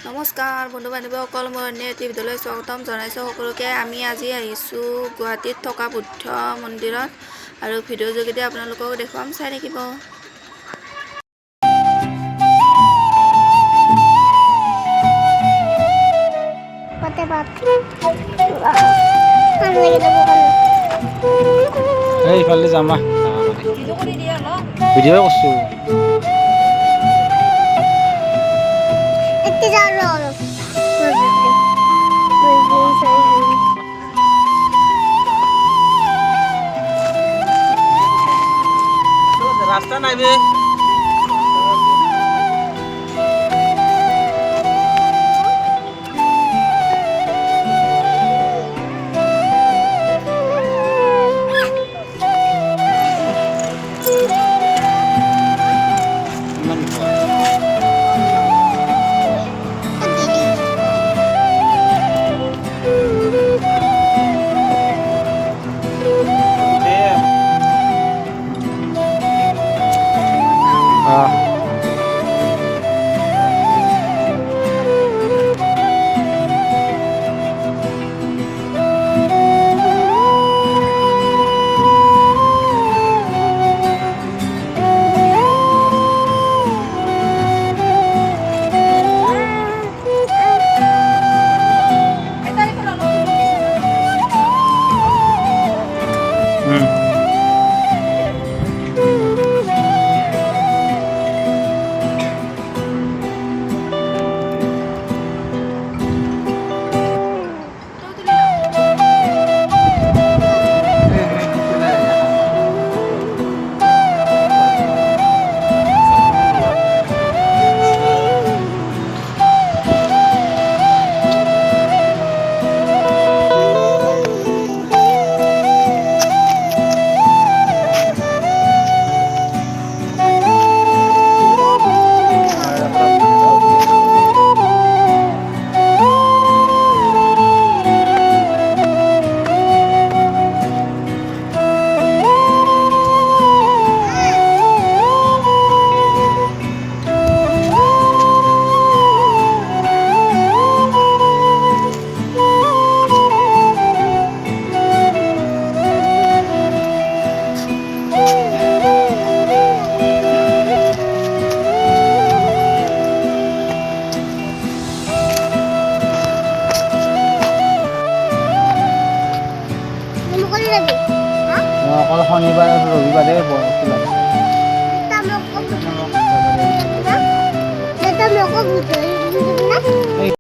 নমস্কাৰ বন্ধু বান্ধৱীসকল, মই অন্য এটি ভিডিঅ'লৈ স্বাগতম জনাইছোঁ সকলোকে। আমি আজি আহিছোঁ গুৱাহাটীত থকা বুদ্ধ মন্দিৰত আৰু ভিডিঅ'ৰ যোগেদি আপোনালোকক দেখুৱাম, চাই থাকিব। এইফালে যাম ভিডিঅ' কৰিছোঁ। ৰাস্তা নাইবে অকল শনিবাৰ আৰু ৰবিবাৰে খোলা।